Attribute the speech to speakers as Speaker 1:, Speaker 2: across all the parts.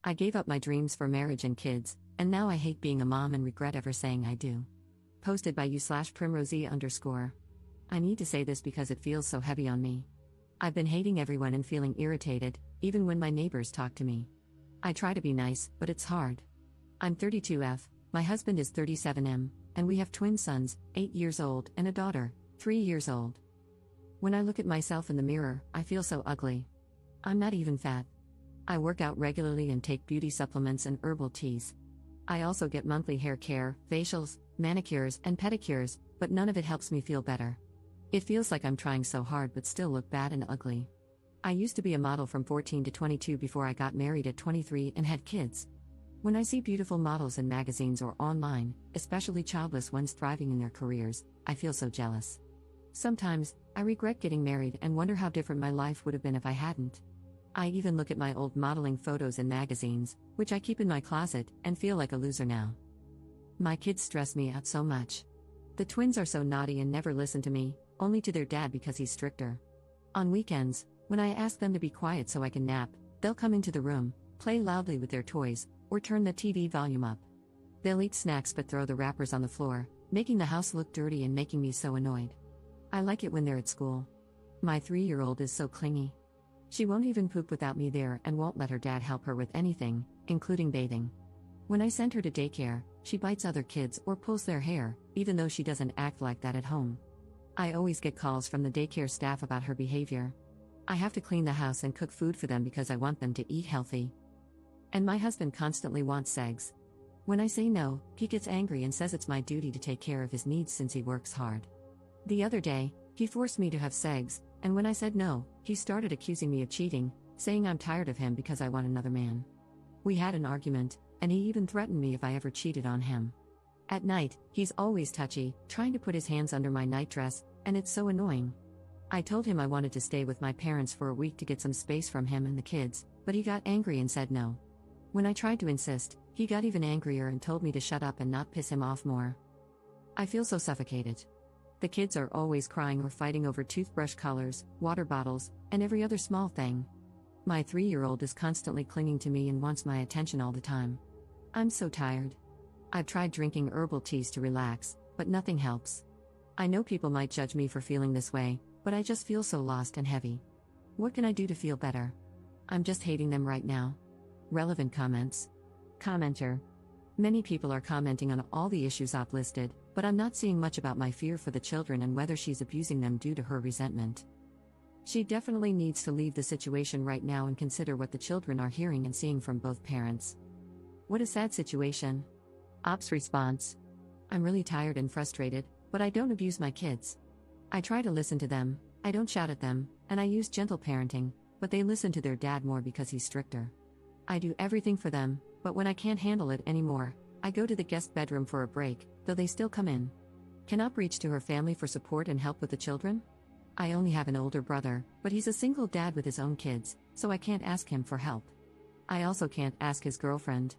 Speaker 1: I gave up my dreams for marriage and kids, and now I hate being a mom and regret ever saying I do. Posted by you/primrosy_. I need to say this because it feels so heavy on me. I've been hating everyone and feeling irritated, even when my neighbors talk to me. I try to be nice, but it's hard. I'm 32F, my husband is 37M, and we have twin sons, 8 years old, and a daughter, 3 years old. When I look at myself in the mirror, I feel so ugly. I'm not even fat. I work out regularly and take beauty supplements and herbal teas. I also get monthly hair care, facials, manicures, and pedicures, but none of it helps me feel better. It feels like I'm trying so hard but still look bad and ugly. I used to be a model from 14 to 22 before I got married at 23 and had kids. When I see beautiful models in magazines or online, especially childless ones thriving in their careers, I feel so jealous. Sometimes, I regret getting married and wonder how different my life would have been if I hadn't. I even look at my old modeling photos in magazines, which I keep in my closet, and feel like a loser now. My kids stress me out so much. The twins are so naughty and never listen to me, only to their dad because he's stricter. On weekends, when I ask them to be quiet so I can nap, they'll come into the room, play loudly with their toys, or turn the TV volume up. They'll eat snacks but throw the wrappers on the floor, making the house look dirty and making me so annoyed. I like it when they're at school. My 3-year-old is so clingy. She won't even poop without me there and won't let her dad help her with anything, including bathing. When I send her to daycare, she bites other kids or pulls their hair, even though she doesn't act like that at home. I always get calls from the daycare staff about her behavior. I have to clean the house and cook food for them because I want them to eat healthy. And my husband constantly wants segs. When I say no, he gets angry and says it's my duty to take care of his needs since he works hard. The other day, he forced me to have segs, and when I said no, he started accusing me of cheating, saying I'm tired of him because I want another man. We had an argument, and he even threatened me if I ever cheated on him. At night, he's always touchy, trying to put his hands under my nightdress, and it's so annoying. I told him I wanted to stay with my parents for a week to get some space from him and the kids, but he got angry and said no. When I tried to insist, he got even angrier and told me to shut up and not piss him off more. I feel so suffocated. The kids are always crying or fighting over toothbrush colors, water bottles, and every other small thing. My 3-year-old is constantly clinging to me and wants my attention all the time. I'm so tired. I've tried drinking herbal teas to relax, but nothing helps. I know people might judge me for feeling this way, but I just feel so lost and heavy. What can I do to feel better? I'm just hating them right now. Relevant comments. Commenter. Many people are commenting on all the issues I've listed, but I'm not seeing much about my fear for the children and whether she's abusing them due to her resentment. She definitely needs to leave the situation right now and consider what the children are hearing and seeing from both parents. What a sad situation. Ops response. I'm really tired and frustrated, but I don't abuse my kids. I try to listen to them, I don't shout at them, and I use gentle parenting, but they listen to their dad more because he's stricter. I do everything for them, but when I can't handle it anymore, I go to the guest bedroom for a break, though they still come in. Cannot reach to her family for support and help with the children? I only have an older brother, but he's a single dad with his own kids, so I can't ask him for help. I also can't ask his girlfriend.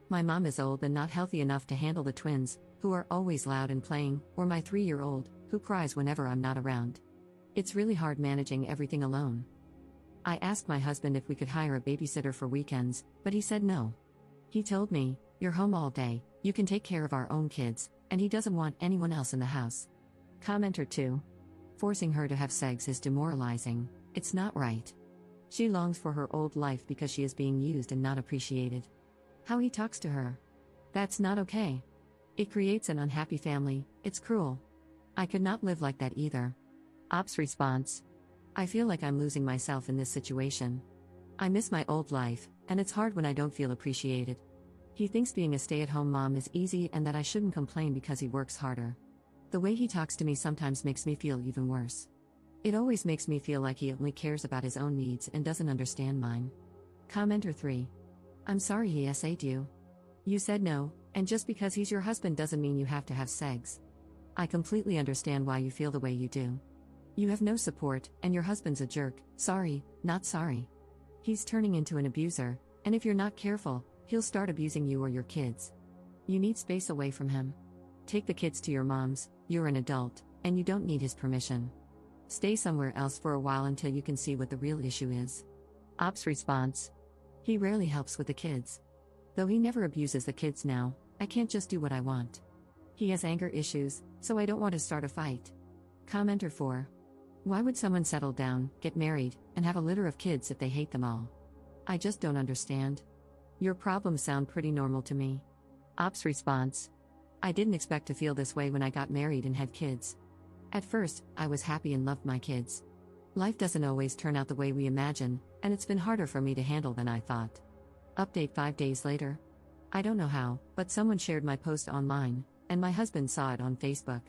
Speaker 1: My mom is old and not healthy enough to handle the twins, who are always loud and playing, or my 3-year-old, who cries whenever I'm not around. It's really hard managing everything alone. I asked my husband if we could hire a babysitter for weekends, but he said no. He told me, "You're home all day, you can take care of our own kids," and he doesn't want anyone else in the house. Commenter 2. Forcing her to have sex is demoralizing, it's not right. She longs for her old life because she is being used and not appreciated. How he talks to her. That's not okay. It creates an unhappy family, it's cruel. I could not live like that either. Ops response. I feel like I'm losing myself in this situation. I miss my old life, and it's hard when I don't feel appreciated. He thinks being a stay-at-home mom is easy and that I shouldn't complain because he works harder. The way he talks to me sometimes makes me feel even worse. It always makes me feel like he only cares about his own needs and doesn't understand mine. Commenter 3. I'm sorry he SA'd you. You said no, and just because he's your husband doesn't mean you have to have sex. I completely understand why you feel the way you do. You have no support, and your husband's a jerk. Sorry, not sorry. He's turning into an abuser, and if you're not careful, he'll start abusing you or your kids. You need space away from him. Take the kids to your mom's, you're an adult, and you don't need his permission. Stay somewhere else for a while until you can see what the real issue is. Ops response. He rarely helps with the kids. Though he never abuses the kids now, I can't just do what I want. He has anger issues, so I don't want to start a fight. Commenter 4. Why would someone settle down, get married, and have a litter of kids if they hate them all? I just don't understand. Your problems sound pretty normal to me. Ops response. I didn't expect to feel this way when I got married and had kids. At first, I was happy and loved my kids. Life doesn't always turn out the way we imagine, and it's been harder for me to handle than I thought. Update 5 days later. I don't know how, but someone shared my post online, and my husband saw it on Facebook.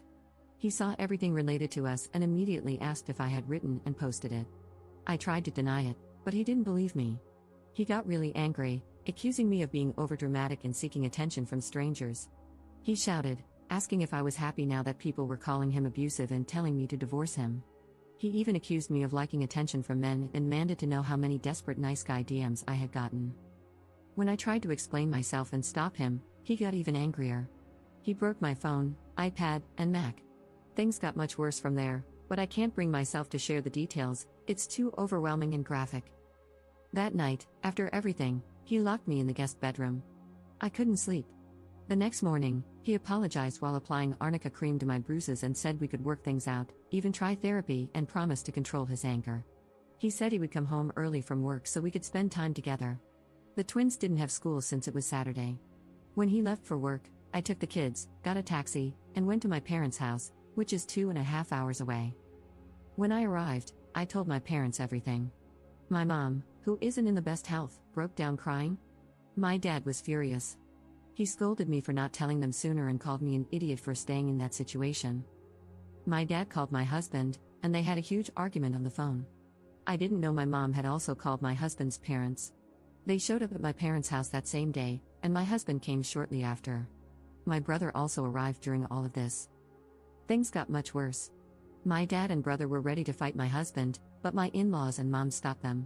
Speaker 1: He saw everything related to us and immediately asked if I had written and posted it. I tried to deny it, but he didn't believe me. He got really angry, accusing me of being overdramatic and seeking attention from strangers. He shouted, asking if I was happy now that people were calling him abusive and telling me to divorce him. He even accused me of liking attention from men and demanded to know how many desperate nice guy DMs I had gotten. When I tried to explain myself and stop him, he got even angrier. He broke my phone, iPad, and Mac. Things got much worse from there, but I can't bring myself to share the details, it's too overwhelming and graphic. That night, after everything, he locked me in the guest bedroom. I couldn't sleep. The next morning, he apologized while applying arnica cream to my bruises and said we could work things out, even try therapy, and promised to control his anger. He said he would come home early from work so we could spend time together. The twins didn't have school since it was Saturday. When he left for work, I took the kids, got a taxi, and went to my parents' house, which is 2.5 hours away. When I arrived, I told my parents everything. My mom, who isn't in the best health, broke down crying. My dad was furious. He scolded me for not telling them sooner and called me an idiot for staying in that situation. My dad called my husband, and they had a huge argument on the phone. I didn't know my mom had also called my husband's parents. They showed up at my parents' house that same day, and my husband came shortly after. My brother also arrived during all of this. Things got much worse. My dad and brother were ready to fight my husband, but my in-laws and mom stopped them.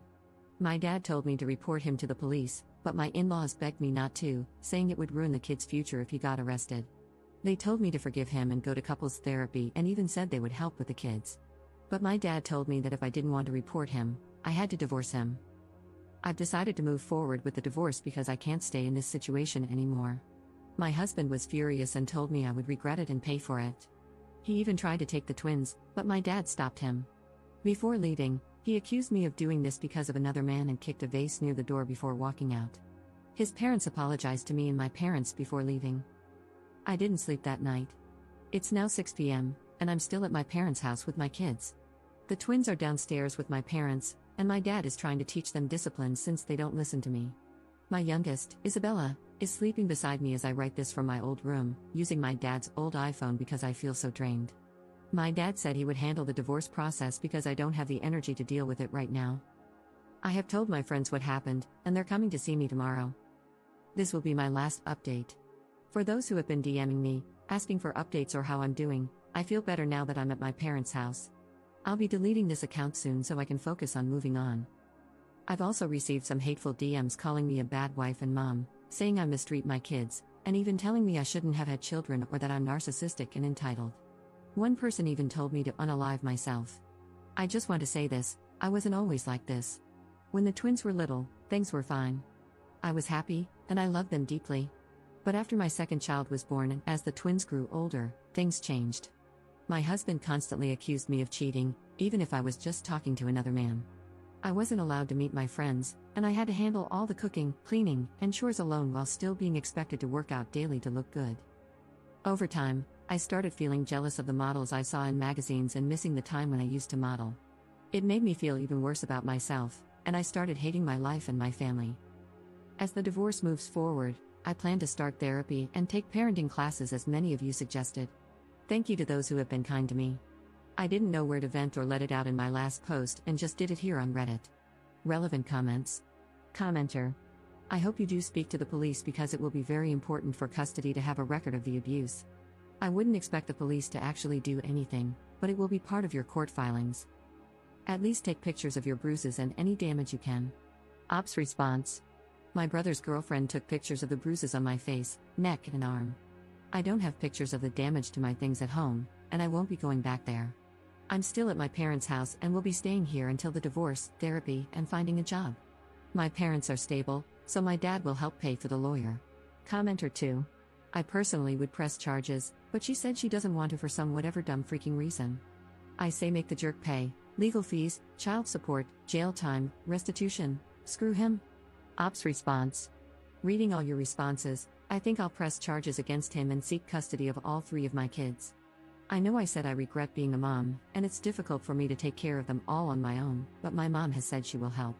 Speaker 1: My dad told me to report him to the police, but my in-laws begged me not to, saying it would ruin the kid's future if he got arrested. They told me to forgive him and go to couples therapy and even said they would help with the kids. But my dad told me that if I didn't want to report him, I had to divorce him. I've decided to move forward with the divorce because I can't stay in this situation anymore. My husband was furious and told me I would regret it and pay for it. He even tried to take the twins, but my dad stopped him. Before leaving, he accused me of doing this because of another man and kicked a vase near the door before walking out. His parents apologized to me and my parents before leaving. I didn't sleep that night. It's now 6 p.m., and I'm still at my parents' house with my kids. The twins are downstairs with my parents, and my dad is trying to teach them discipline since they don't listen to me. My youngest, Isabella, is sleeping beside me as I write this from my old room, using my dad's old iPhone because I feel so drained. My dad said he would handle the divorce process because I don't have the energy to deal with it right now. I have told my friends what happened, and they're coming to see me tomorrow. This will be my last update. For those who have been DMing me, asking for updates or how I'm doing, I feel better now that I'm at my parents' house. I'll be deleting this account soon so I can focus on moving on. I've also received some hateful DMs calling me a bad wife and mom, saying I mistreat my kids, and even telling me I shouldn't have had children or that I'm narcissistic and entitled. One person even told me to unalive myself. I just want to say this, I wasn't always like this. When the twins were little, things were fine. I was happy, and I loved them deeply. But after my second child was born and as the twins grew older, things changed. My husband constantly accused me of cheating, even if I was just talking to another man. I wasn't allowed to meet my friends, and I had to handle all the cooking, cleaning, and chores alone while still being expected to work out daily to look good. Over time, I started feeling jealous of the models I saw in magazines and missing the time when I used to model. It made me feel even worse about myself, and I started hating my life and my family. As the divorce moves forward, I plan to start therapy and take parenting classes as many of you suggested. Thank you to those who have been kind to me. I didn't know where to vent or let it out in my last post and just did it here on Reddit. Relevant comments. Commenter. I hope you do speak to the police because it will be very important for custody to have a record of the abuse. I wouldn't expect the police to actually do anything, but it will be part of your court filings. At least take pictures of your bruises and any damage you can. Ops response. My brother's girlfriend took pictures of the bruises on my face, neck, and arm. I don't have pictures of the damage to my things at home, and I won't be going back there. I'm still at my parents' house and will be staying here until the divorce, therapy, and finding a job. My parents are stable, So my dad will help pay for the lawyer. Commenter 2. I personally would press charges, but she said she doesn't want to for some whatever dumb freaking reason. I say make the jerk pay, legal fees, child support, jail time, restitution, screw him. Ops response. Reading all your responses, I think I'll press charges against him and seek custody of all 3 of my kids. I know I said I regret being a mom, and it's difficult for me to take care of them all on my own, but my mom has said she will help.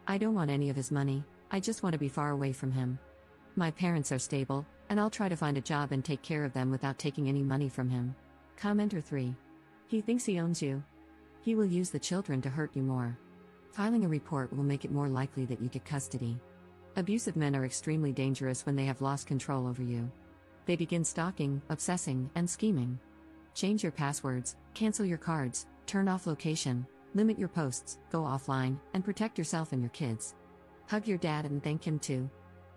Speaker 1: I don't want any of his money, I just want to be far away from him. My parents are stable, and I'll try to find a job and take care of them without taking any money from him. Commenter 3. He thinks he owns you. He will use the children to hurt you more. Filing a report will make it more likely that you get custody. Abusive men are extremely dangerous when they have lost control over you. They begin stalking, obsessing, and scheming. Change your passwords, cancel your cards, turn off location, limit your posts, go offline, and protect yourself and your kids. Hug your dad and thank him too.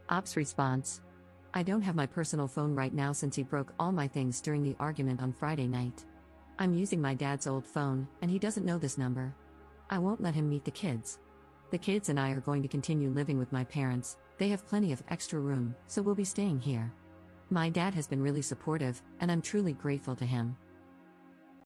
Speaker 1: Ops response. I don't have my personal phone right now since he broke all my things during the argument on Friday night. I'm using my dad's old phone, and he doesn't know this number. I won't let him meet the kids. The kids and I are going to continue living with my parents, they have plenty of extra room, so we'll be staying here. My dad has been really supportive, and I'm truly grateful to him.